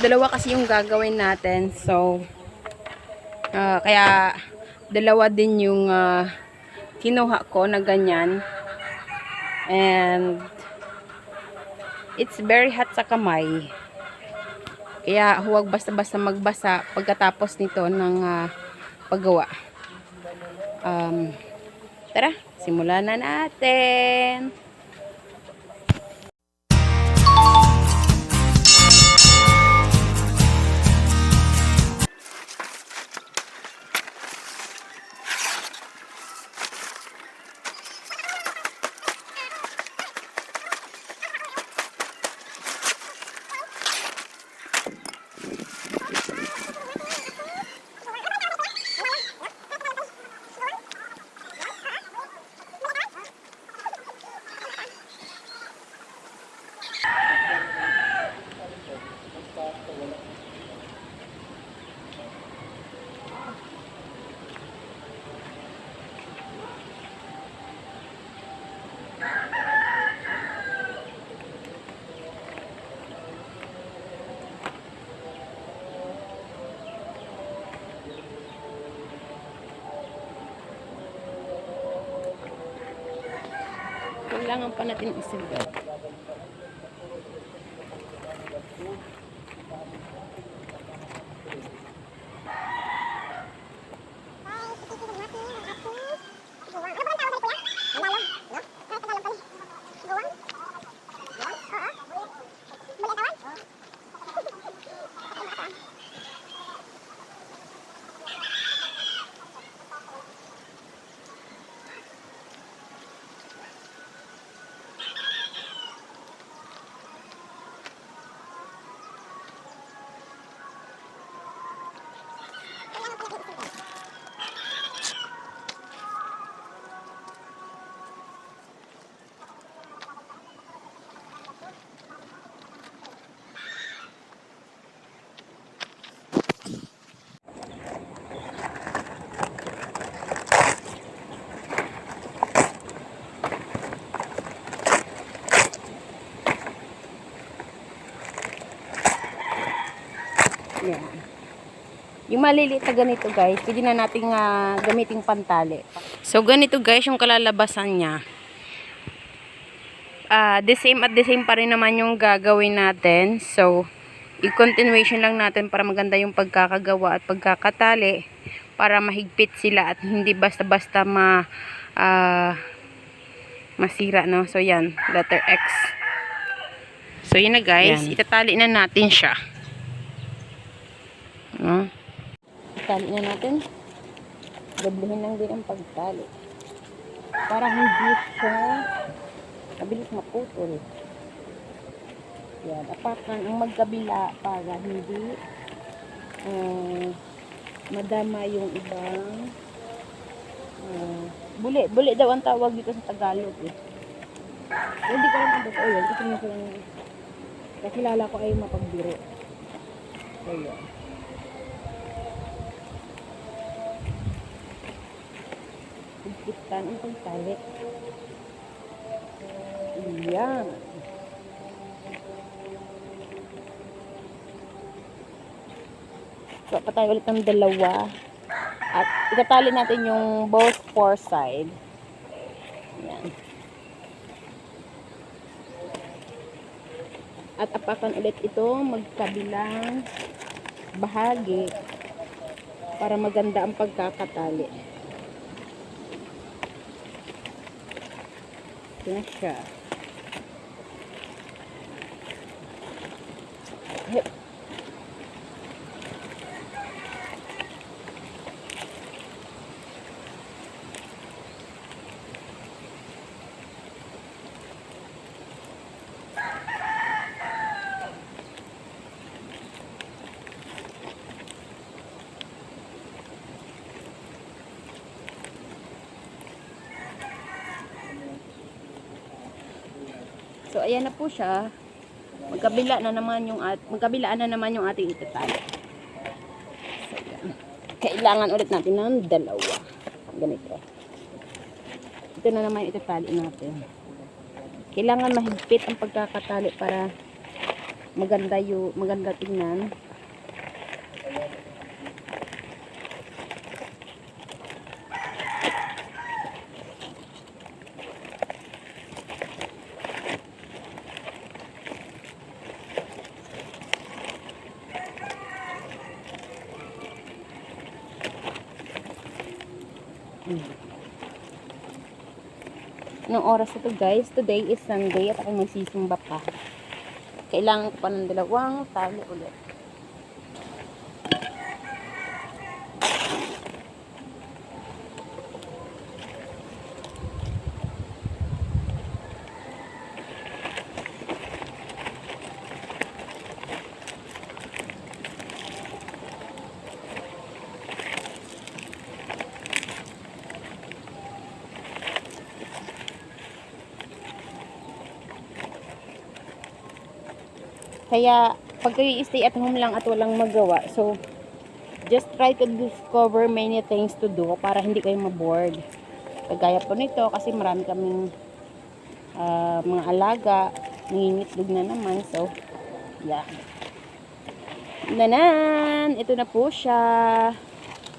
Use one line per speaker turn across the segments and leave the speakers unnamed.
dalawa kasi yung gagawin natin. So, kaya dalawa din yung kinuha ko na ganyan. And it's very hot sa kamay. Kaya huwag basta-basta magbasa pagkatapos nito ng paggawa. Tara, simulan na natin. Kailangan pa natin isilgat. Yan. Yung maliliit na ganito guys, pwede na nating gamiting pantali. So ganito guys yung kalalabasan niya. The same pa rin naman yung gagawin natin. So i-continuation lang natin para maganda yung pagkakagawa at pagkakatali para mahigpit sila at hindi basta-basta masira, no? So yan, letter X. So yun na guys, itatali na natin siya. Tali na natin. Doblehin lang din ang pagtali para hindi siya mabilis maputol. Yan, apakan ang magkabila para hindi madama yung ibang buli daw ang tawag dito sa Tagalog eh. Hindi ko lang ito yan kasi kakilala ko ay mapagbiro. So yan. Higpitan ang pagtali. Yan. So, patay ulit ng dalawa. At itatali natin yung both four side. Yan. At apakan ulit ito magkabilang bahagi para maganda ang pagkakatali. Ito na siya. So ayan na po siya. Magkabilaan na naman yung ating itatali. So yan. Kailangan ulit natin ng dalawa. Ganito. Ito na naman itatali natin. Kailangan mahigpit ang pagkakatali para maganda tingnan. Anong oras ito guys? Today is Sunday at ako magsisimba pa. Kailangan ko pa ng dalawang tali ulit. Kaya, pag kayo stay at home lang at walang magawa, so, just try to discover many things to do para hindi kayo mabored. Kagaya po nito, kasi marami kaming mga alaga, nangingitlog na naman, so, yeah. Nanan! Ito na po siya.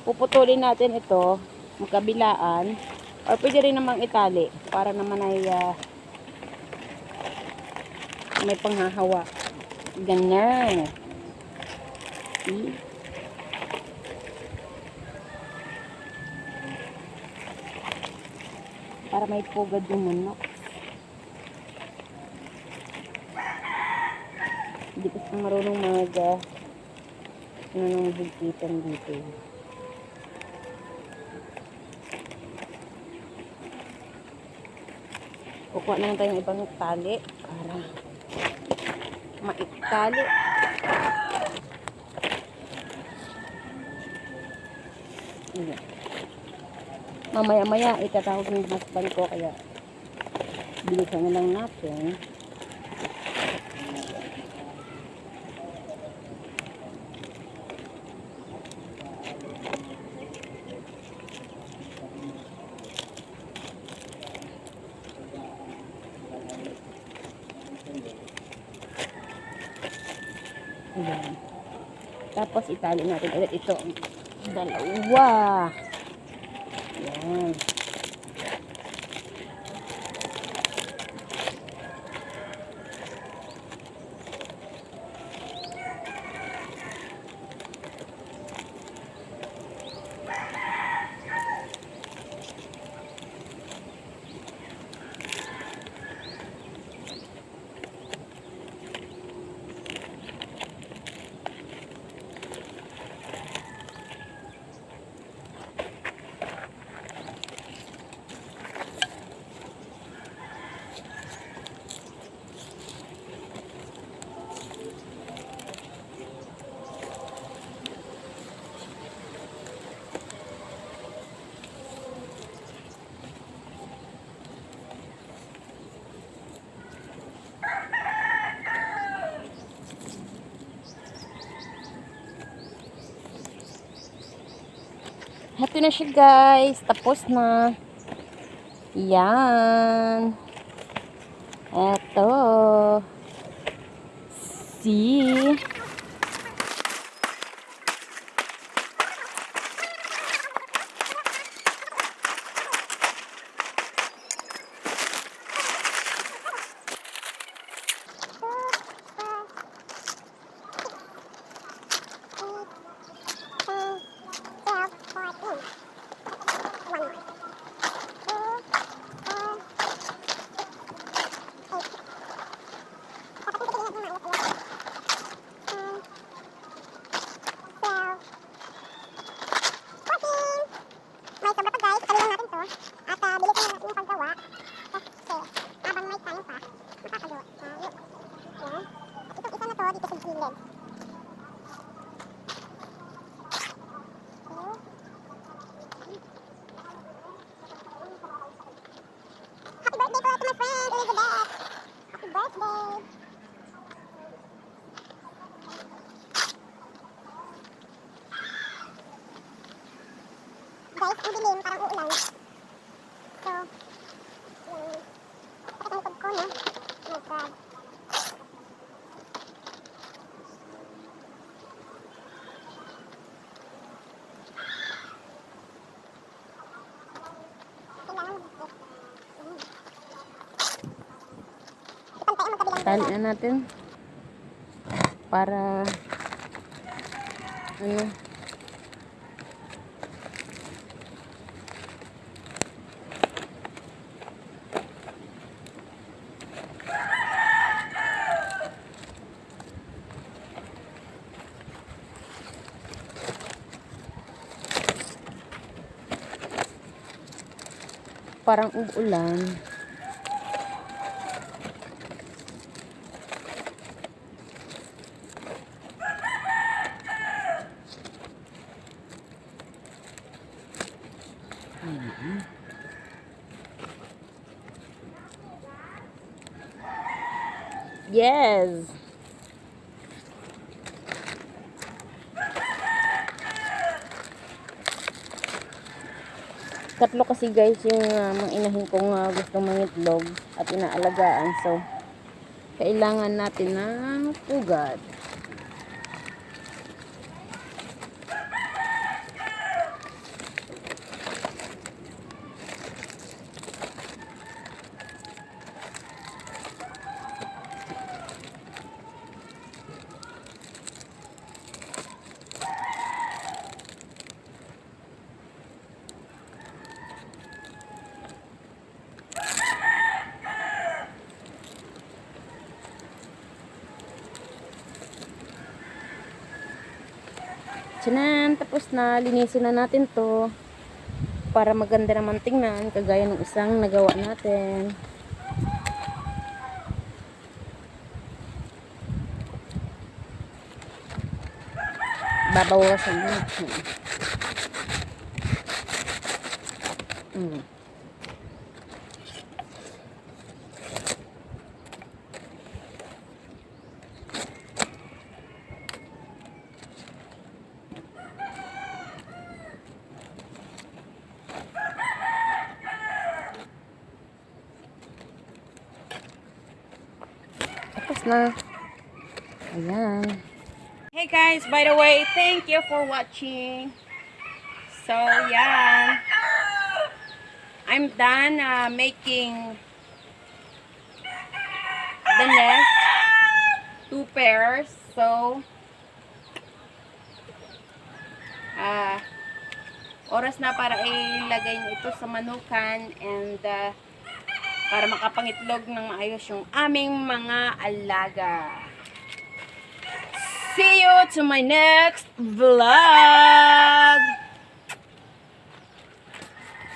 Puputulin natin ito, magkabilaan, or pwede rin namang itali, para naman ay may panghahawa. Ganyan. See? Para may pugad yung manok. Hindi kasi marunong higpitan dito. Kukuha naman tayo ng ibang tali para maiktali. Ayan. Mamaya-maya itatawag ng husband ko kaya bilisan na lang natin. Ayan. Tapos itali natin ulit ito. Dalawa. Ayan. Happy na siya guys. Tapos na. Yan. Eto. See? Guys, ang dilim, parang uulan. So, yung sakit ang likod ko, no? Oh my God. Tali na natin. Para ano, parang uulan. Yes. Tatlo kasi guys yung mga inahin kong gustong mangitlog at inaalagaan. So, kailangan natin ng pugad. Tiyanan, tapos na, linisin na natin to para maganda naman tingnan kagaya ng isang nagawa natin. Babawasan natin. Tapos na. Ayan. Hey guys, by the way, thank you for watching. So, yan. I'm done making the nest. 2 pairs. So, oras na para ilagay na ito sa manukan and para makapangitlog ng maayos yung aming mga alaga. See you to my next vlog!